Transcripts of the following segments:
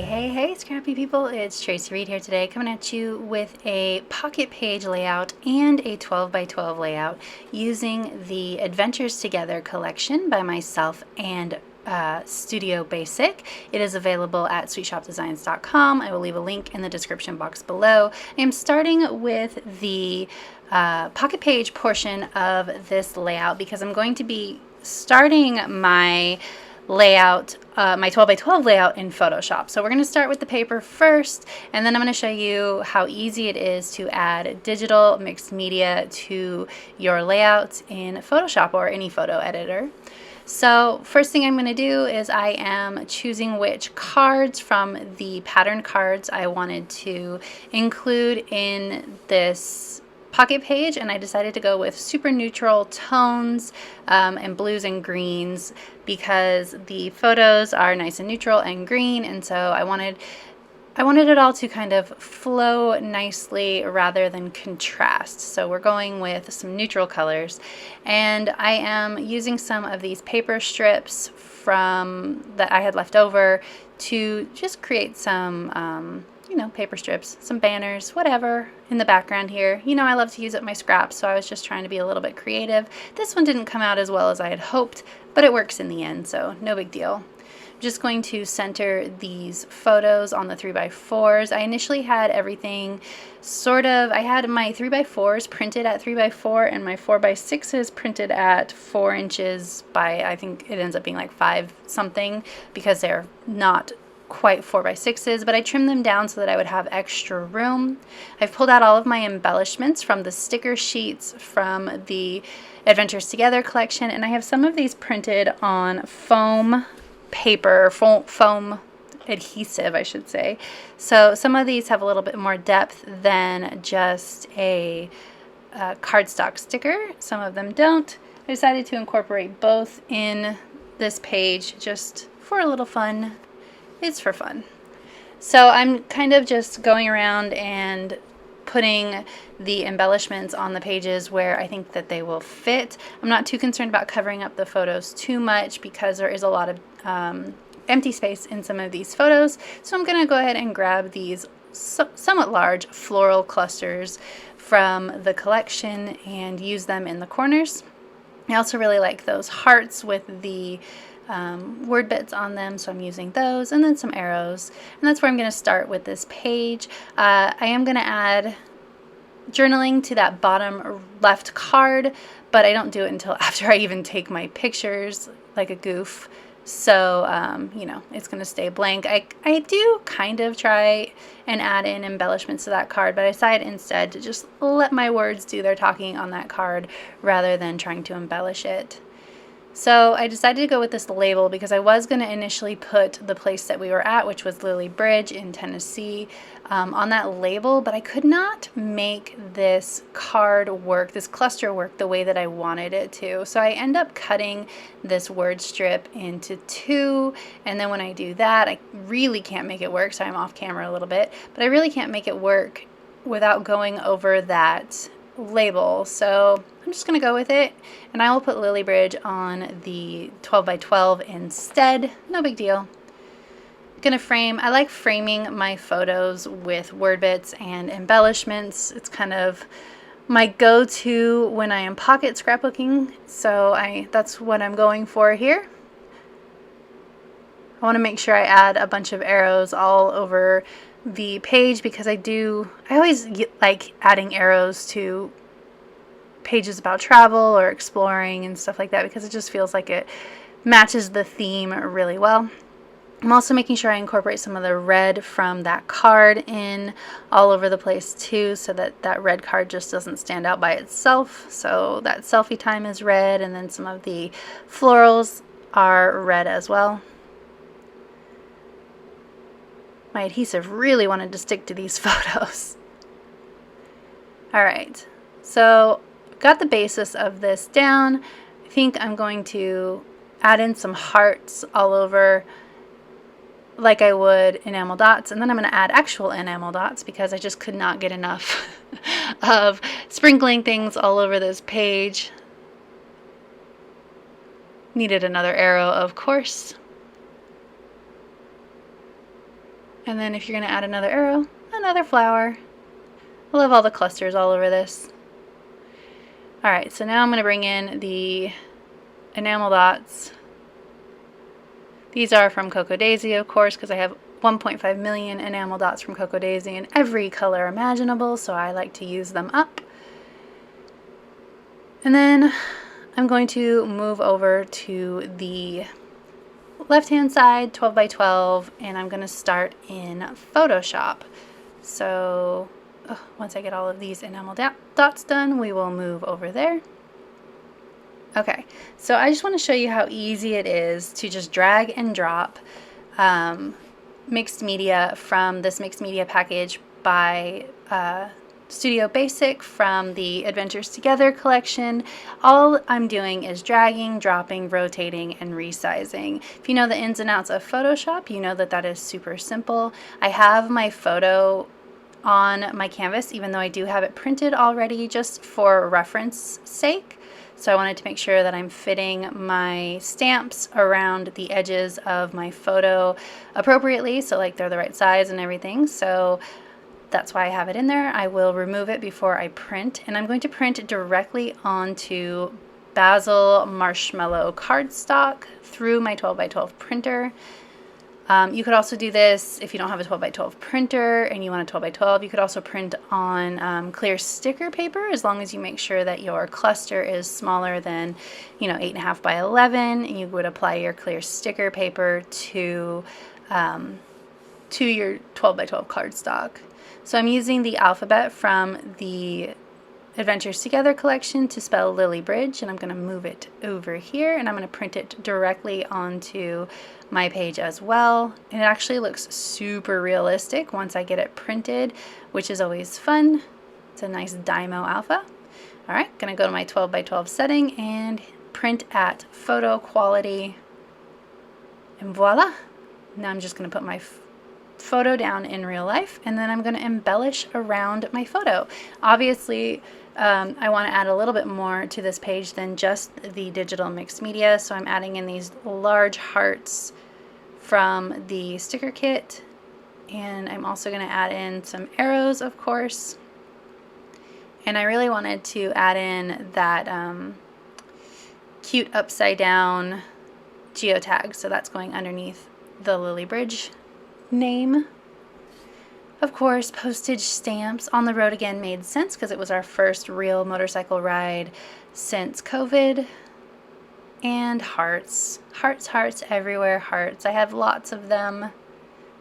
Hey, scrappy people, it's Tracy Reed here today, coming at you with a pocket page layout and a 12 by 12 layout using the Adventures Together collection by myself and Studio Basic. It is available at sweetshopdesigns.com. I will leave a link in the description box below. I am starting with the pocket page portion of this layout because I'm going to be starting my layout, my 12 by 12 layout in Photoshop. So we're going to start with the paper first, and then I'm going to show you how easy it is to add digital mixed media to your layouts in Photoshop or any photo editor. So first thing I'm going to do is I am choosing which cards from the pattern cards I wanted to include in this pocket page, and I decided to go with super neutral tones and blues and greens because the photos are nice and neutral and green, and so I wanted it all to kind of flow nicely rather than contrast. So we're going with some neutral colors, and I am using some of these paper strips from that I had left over to just create some paper strips, some banners, whatever in the background here. I love to use up my scraps, so I was just trying to be a little bit creative. This one didn't come out as well as I had hoped, but it works in the end, so no big deal. I'm just going to center these photos on the 3x4s. I initially had everything I had my 3x4s printed at 3x4 and my 4x6s printed at 4 inches by, I think it ends up being like 5 something because they're not quite 4x6s, but I trimmed them down so that I would have extra room. I've pulled out all of my embellishments from the sticker sheets from the Adventures Together collection, and I have some of these printed on foam paper, foam adhesive, I should say. So some of these have a little bit more depth than just a cardstock sticker. Some of them don't. I decided to incorporate both in this page just for a little fun. It's for fun. So I'm kind of just going around and putting the embellishments on the pages where I think that they will fit. I'm not too concerned about covering up the photos too much because there is a lot of empty space in some of these photos. So I'm going to go ahead and grab these somewhat large floral clusters from the collection and use them in the corners. I also really like those hearts with the word bits on them, so I'm using those, and then some arrows, and that's where I'm going to start with this page. I am going to add journaling to that bottom left card, but I don't do it until after I even take my pictures like a goof, so it's going to stay blank. I do kind of try and add in embellishments to that card, but I decided instead to just let my words do their talking on that card rather than trying to embellish it. So I decided to go with this label because I was going to initially put the place that we were at, which was Lily Bridge in Tennessee, on that label, but I could not make this card work, this cluster work, the way that I wanted it to. So I end up cutting this word strip into 2, and then when I do that, I really can't make it work, so I'm off camera a little bit, but I really can't make it work without going over that label. So I'm just going to go with it, and I will put Lily Bridge on the 12 by 12 instead. No big deal. Gonna frame. I like framing my photos with word bits and embellishments. It's kind of my go-to when I am pocket scrapbooking, so that's what I'm going for here. I want to make sure I add a bunch of arrows all over the page because I always like adding arrows to pages about travel or exploring and stuff like that because it just feels like it matches the theme really well. I'm also making sure I incorporate some of the red from that card in all over the place too, so that red card just doesn't stand out by itself. So that selfie time is red, and then some of the florals are red as well. My adhesive really wanted to stick to these photos. Alright, so got the basis of this down. I think I'm going to add in some hearts all over like I would enamel dots, and then I'm going to add actual enamel dots because I just could not get enough of sprinkling things all over this page. Needed another arrow, of course. And then if you're going to add another arrow, another flower. I love all the clusters all over this. Alright, so now I'm going to bring in the enamel dots. These are from Cocoa Daisy, of course, because I have 1.5 million enamel dots from Cocoa Daisy in every color imaginable, so I like to use them up. And then I'm going to move over to the left-hand side, 12 by 12, and I'm going to start in Photoshop. So once I get all of these enamel dots done, we will move over there. Okay, so I just want to show you how easy it is to just drag and drop mixed media from this mixed media package by Studio Basic from the Adventures Together collection. All I'm doing is dragging, dropping, rotating, and resizing. If you know the ins and outs of Photoshop, you know that that is super simple. I have my photo on my canvas, even though I do have it printed already, just for reference sake. So I wanted to make sure that I'm fitting my stamps around the edges of my photo appropriately, so like they're the right size and everything. So that's why I have it in there. I will remove it before I print, and I'm going to print directly onto Basil Marshmallow cardstock through my 12 by 12 printer. You could also do this if you don't have a 12 by 12 printer and you want a 12 by 12. You could also print on clear sticker paper, as long as you make sure that your cluster is smaller than, 8.5 by 11. And you would apply your clear sticker paper to your 12 by 12 cardstock. So I'm using the alphabet from the Adventures Together collection to spell Lily Bridge, and I'm going to move it over here, and I'm going to print it directly onto my page as well. And it actually looks super realistic once I get it printed, which is always fun. It's a nice Dymo Alpha. All right, going to go to my 12 by 12 setting and print at photo quality, and voila. Now I'm just going to put my photo down in real life, and then I'm going to embellish around my photo. Obviously, I want to add a little bit more to this page than just the digital mixed media, so I'm adding in these large hearts from the sticker kit, and I'm also going to add in some arrows, of course. And I really wanted to add in that cute upside down geotag, so that's going underneath the Lily Bridge name. Of course, postage stamps on the road again made sense because it was our first real motorcycle ride since COVID. And hearts. Hearts everywhere, hearts. I have lots of them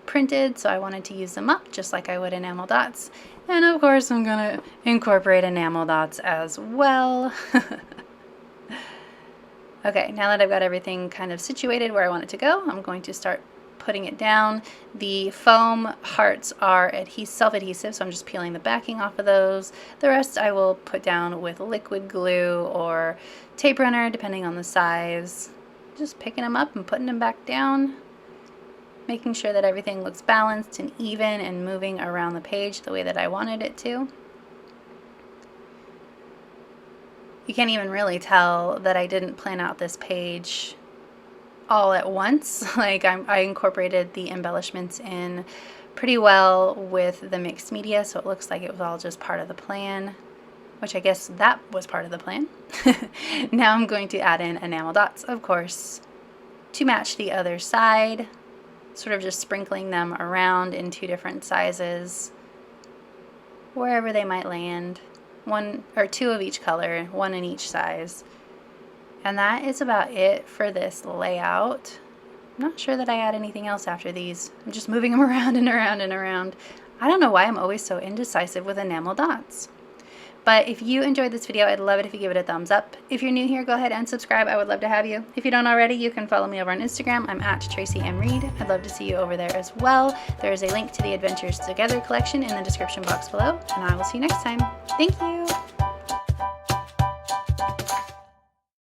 printed, so I wanted to use them up just like I would enamel dots. And of course, I'm going to incorporate enamel dots as well. Okay, now that I've got everything kind of situated where I want it to go, I'm going to start putting it down. The foam hearts are self-adhesive, so I'm just peeling the backing off of those. The rest I will put down with liquid glue or tape runner, depending on the size. Just picking them up and putting them back down, making sure that everything looks balanced and even and moving around the page the way that I wanted it to. You can't even really tell that I didn't plan out this page all at once. Like I incorporated the embellishments in pretty well with the mixed media, so it looks like it was all just part of the plan, which I guess that was part of the plan. Now I'm going to add in enamel dots, of course, to match the other side, sort of just sprinkling them around in two different sizes, wherever they might land. One or two of each color, one in each size. And that is about it for this layout. I'm not sure that I add anything else after these. I'm just moving them around and around and around. I don't know why I'm always so indecisive with enamel dots. But if you enjoyed this video, I'd love it if you give it a thumbs up. If you're new here, go ahead and subscribe. I would love to have you. If you don't already, you can follow me over on Instagram. I'm at Traci M. Reed. I'd love to see you over there as well. There is a link to the Adventures Together collection in the description box below, and I will see you next time. Thank you.